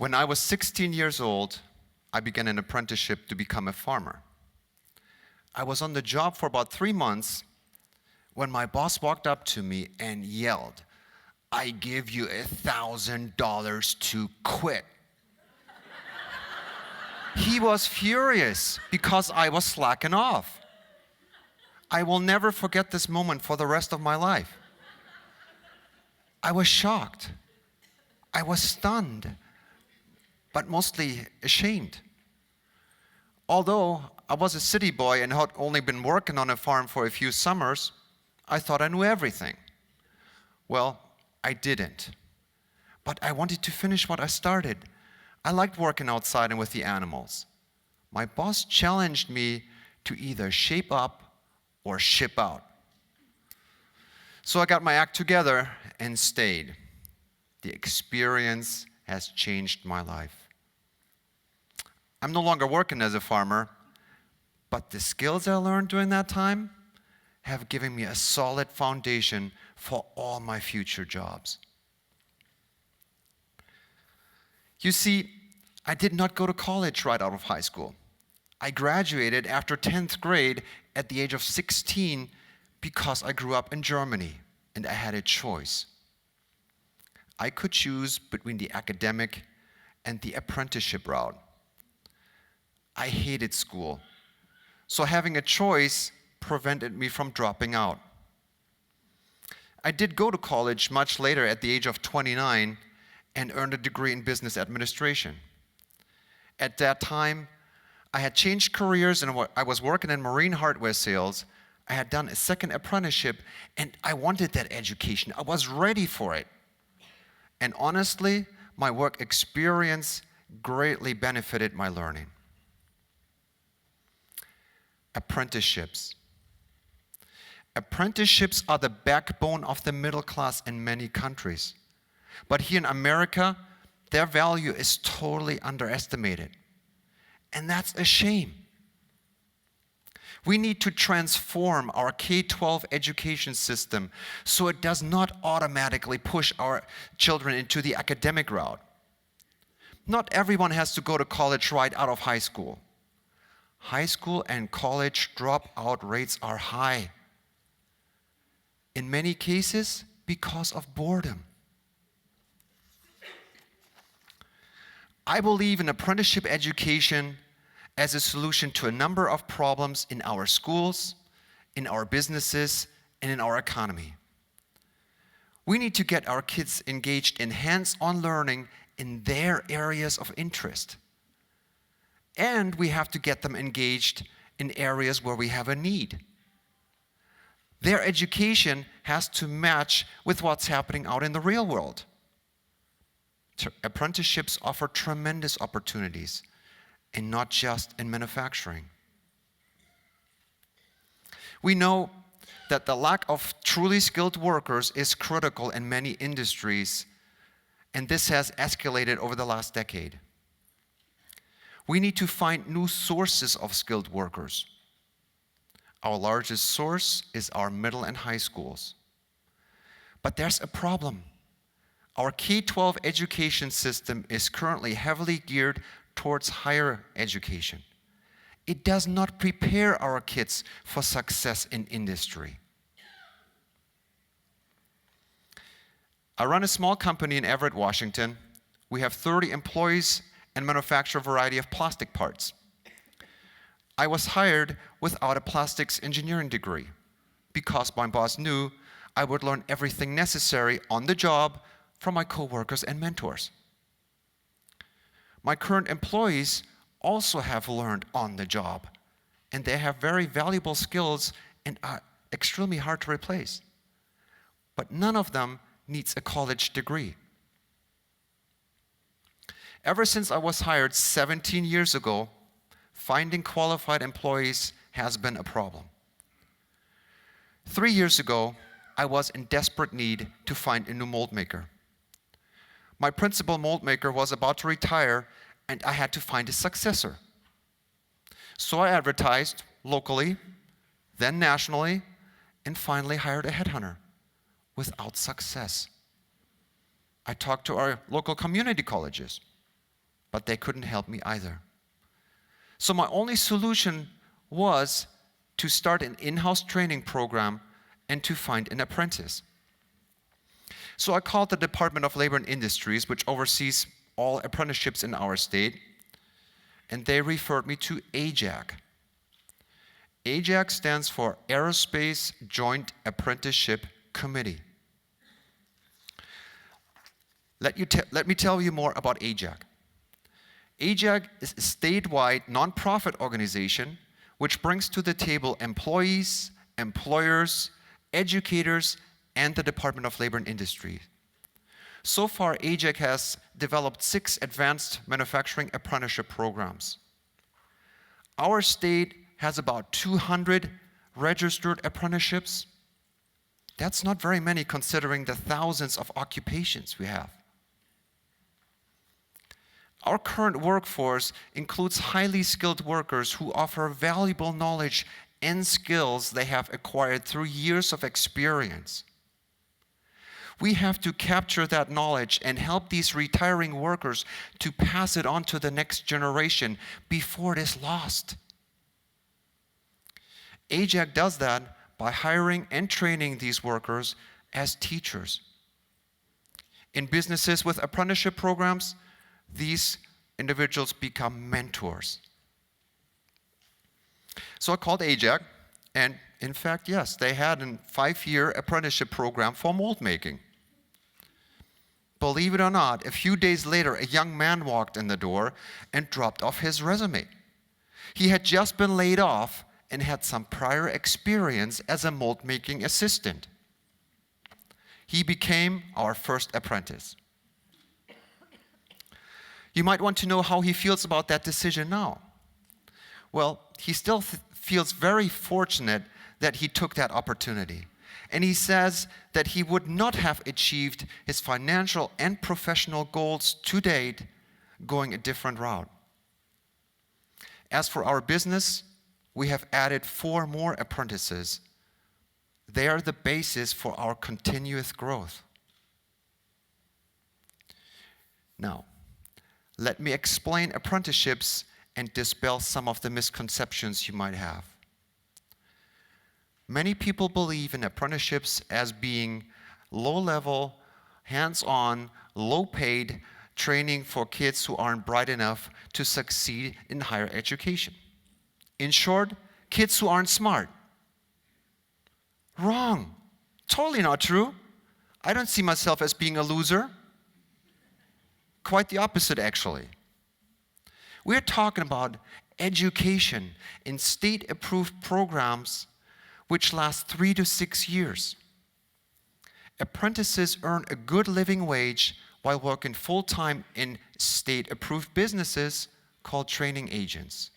When I was 16 years old, I began an apprenticeship to become a farmer. I was on the job for about 3 months when my boss walked up to me and yelled, "I give you $1,000 to quit." He was furious because I was slacking off. I will never forget this moment for the rest of my life. I was shocked. I was stunned, but mostly ashamed. Although I was a city boy and had only been working on a farm for a few summers, I thought I knew everything. Well, I didn't. But I wanted to finish what I started. I liked working outside and with the animals. My boss challenged me to either shape up or ship out. So I got my act together and stayed. The experience has changed my life. I'm no longer working as a farmer, but the skills I learned during that time have given me a solid foundation for all my future jobs. You see, I did not go to college right out of high school. I graduated after 10th grade at the age of 16 because I grew up in Germany and I had a choice. I could choose between the academic and the apprenticeship route. I hated school, so having a choice prevented me from dropping out. I did go to college much later at the age of 29 and earned a degree in business administration. At that time, I had changed careers and I was working in marine hardware sales. I had done a second apprenticeship and I wanted that education. I was ready for it. And honestly, my work experience greatly benefited my learning. Apprenticeships. Apprenticeships are the backbone of the middle class in many countries. But here in America, their value is totally underestimated. And that's a shame. We need to transform our K-12 education system so it does not automatically push our children into the academic route. Not everyone has to go to college right out of high school. High school and college dropout rates are high. In many cases, because of boredom. I believe in apprenticeship education as a solution to a number of problems in our schools, in our businesses, and in our economy. We need to get our kids engaged in hands-on learning in their areas of interest. And we have to get them engaged in areas where we have a need. Their education has to match with what's happening out in the real world. Apprenticeships offer tremendous opportunities, and not just in manufacturing. We know that the lack of truly skilled workers is critical in many industries, and this has escalated over the last decade. We need to find new sources of skilled workers. Our largest source is our middle and high schools. But there's a problem. Our K-12 education system is currently heavily geared towards higher education. It does not prepare our kids for success in industry. I run a small company in Everett, Washington. We have 30 employees and manufacture a variety of plastic parts. I was hired without a plastics engineering degree because my boss knew I would learn everything necessary on the job from my coworkers and mentors. My current employees also have learned on the job, and they have very valuable skills and are extremely hard to replace. But none of them needs a college degree. Ever since I was hired 17 years ago, finding qualified employees has been a problem. 3 years ago, I was in desperate need to find a new mold maker. My principal mold maker was about to retire, and I had to find a successor. So I advertised locally, then nationally, and finally hired a headhunter without success. I talked to our local community colleges. but they couldn't help me either. So my only solution was to start an in-house training program and to find an apprentice. So I called the Department of Labor and Industries, which oversees all apprenticeships in our state, and they referred me to AJAC. AJAC stands for Aerospace Joint Apprenticeship Committee. Let me tell you more about AJAC. AJAC is a statewide nonprofit organization which brings to the table employees, employers, educators, and the Department of Labor and Industry. So far, AJAC has developed 6 advanced manufacturing apprenticeship programs. Our state has about 200 registered apprenticeships. That's not very many considering the thousands of occupations we have. Our current workforce includes highly skilled workers who offer valuable knowledge and skills they have acquired through years of experience. We have to capture that knowledge and help these retiring workers to pass it on to the next generation before it is lost. AJAC does that by hiring and training these workers as teachers. In businesses with apprenticeship programs, these individuals become mentors. So I called AJAC, and in fact, yes, they had a 5-year apprenticeship program for mold making. Believe it or not, a few days later, a young man walked in the door and dropped off his resume. He had just been laid off and had some prior experience as a mold making assistant. He became our first apprentice. You might want to know how he feels about that decision now. Well, he still feels very fortunate that he took that opportunity. And he says that he would not have achieved his financial and professional goals to date going a different route. As for our business, we have added 4 more apprentices. They are the basis for our continuous growth. Now, let me explain apprenticeships and dispel some of the misconceptions you might have. Many people believe in apprenticeships as being low-level, hands-on, low-paid training for kids who aren't bright enough to succeed in higher education. In short, kids who aren't smart. Wrong. Totally not true. I don't see myself as being a loser. Quite the opposite, actually. We're talking about education in state-approved programs which last 3 to 6 years. Apprentices earn a good living wage while working full-time in state-approved businesses called training agents.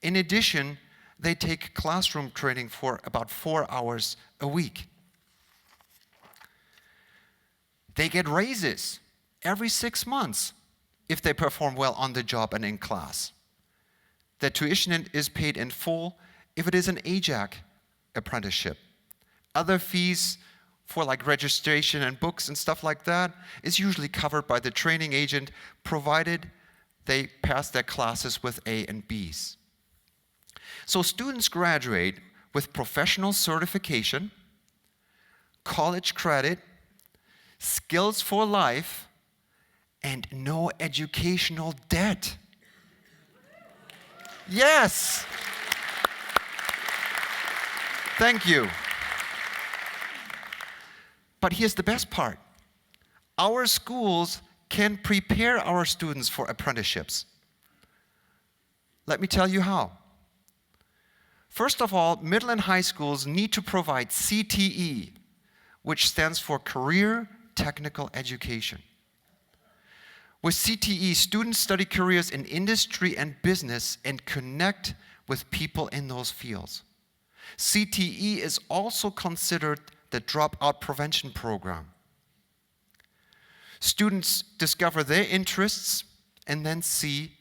In addition, they take classroom training for about 4 hours a week. They get raises every 6 months if they perform well on the job and in class. The tuition is paid in full if it is an AJAC apprenticeship. Other fees for like registration and books and stuff like that is usually covered by the training agent, provided they pass their classes with A and Bs. So students graduate with professional certification, college credit, skills for life, and no educational debt. Yes! Thank you. But here's the best part. Our schools can prepare our students for apprenticeships. Let me tell you how. First of all, middle and high schools need to provide CTE, which stands for Career Technical Education. With CTE, students study careers in industry and business and connect with people in those fields. CTE is also considered the dropout prevention program. Students discover their interests and then see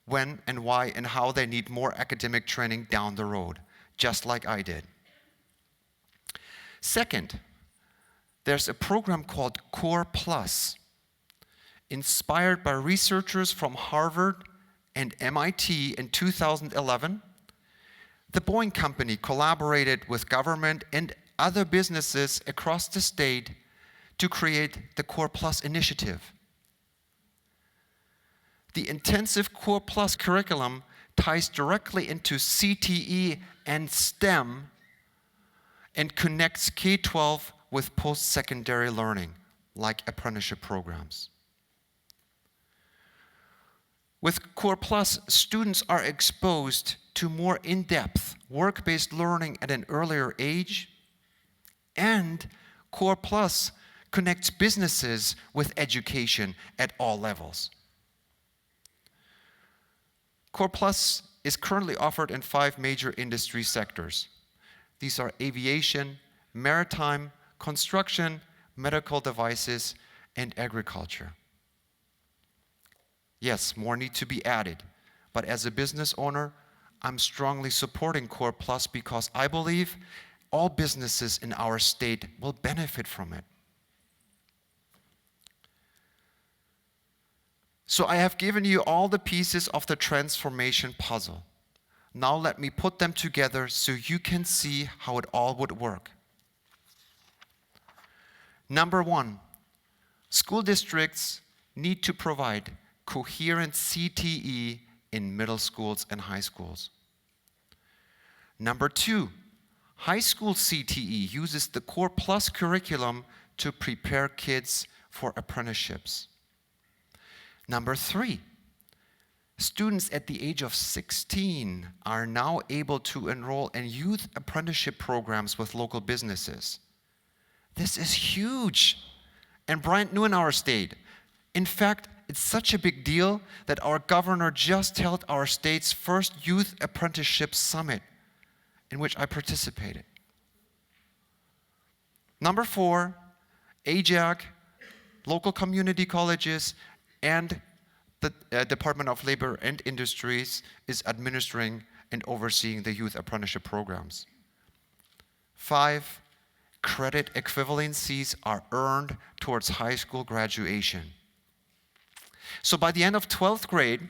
when and why and how they need more academic training down the road, just like I did. Second, there's a program called Core Plus. inspired by researchers from Harvard and MIT in 2011, the Boeing Company collaborated with government and other businesses across the state to create the Core Plus initiative. The intensive Core Plus curriculum ties directly into CTE and STEM and connects K-12 with post-secondary learning, like apprenticeship programs. With Core Plus, students are exposed to more in-depth work-based learning at an earlier age, and Core Plus connects businesses with education at all levels. Core Plus is currently offered in 5 major industry sectors. These are aviation, maritime, construction, medical devices, and agriculture. Yes, more need to be added, but as a business owner, I'm strongly supporting Core Plus because I believe all businesses in our state will benefit from it. So I have given you all the pieces of the transformation puzzle. Now let me put them together so you can see how it all would work. Number 1, school districts need to provide coherent CTE in middle schools and high schools. Number 2, high school CTE uses the Core Plus curriculum to prepare kids for apprenticeships. Number 3, students at the age of 16 are now able to enroll in youth apprenticeship programs with local businesses. This is huge and brand new in our state. In fact, it's such a big deal that our governor just held our state's first youth apprenticeship summit, in which I participated. Number 4, AJAC, local community colleges, and the Department of Labor and Industries is administering and overseeing the youth apprenticeship programs. 5, credit equivalencies are earned towards high school graduation. So by the end of 12th grade,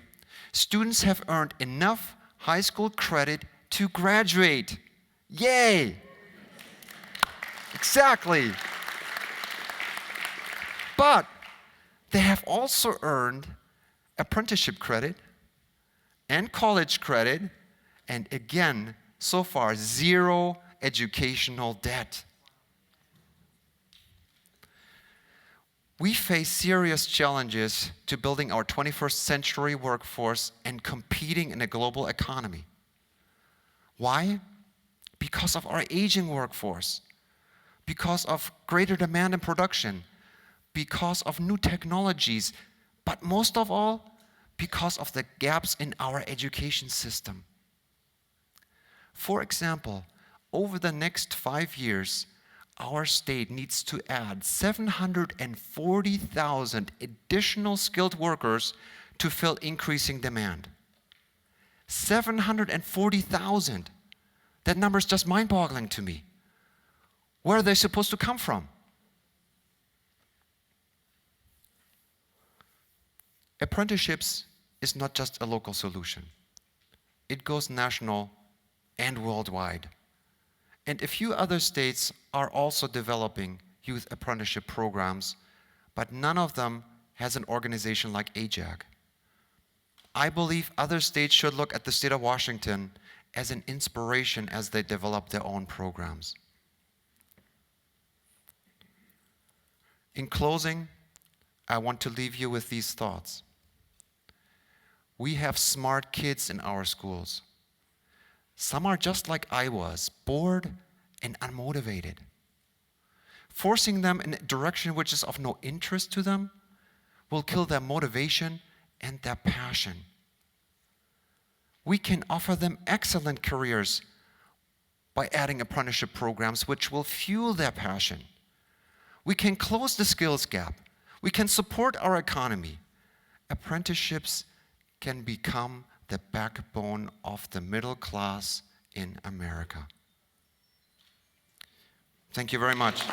students have earned enough high school credit to graduate. Yay! Exactly. But they have also earned apprenticeship credit and college credit, and again, so far, 0 educational debt. We face serious challenges to building our 21st century workforce and competing in a global economy. Why? Because of our aging workforce, because of greater demand in production, because of new technologies, but most of all, because of the gaps in our education system. For example, over the next 5 years, our state needs to add 740,000 additional skilled workers to fill increasing demand. 740,000. That number is just mind-boggling to me. Where are they supposed to come from? Apprenticeships is not just a local solution. It goes national and worldwide. And a few other states are also developing youth apprenticeship programs, but none of them has an organization like AJAC. I believe other states should look at the state of Washington as an inspiration as they develop their own programs. In closing, I want to leave you with these thoughts. We have smart kids in our schools. Some are just like I was, bored and unmotivated. Forcing them in a direction which is of no interest to them will kill their motivation and their passion. We can offer them excellent careers by adding apprenticeship programs which will fuel their passion. We can close the skills gap. We can support our economy. Apprenticeships can become the backbone of the middle class in America. Thank you very much.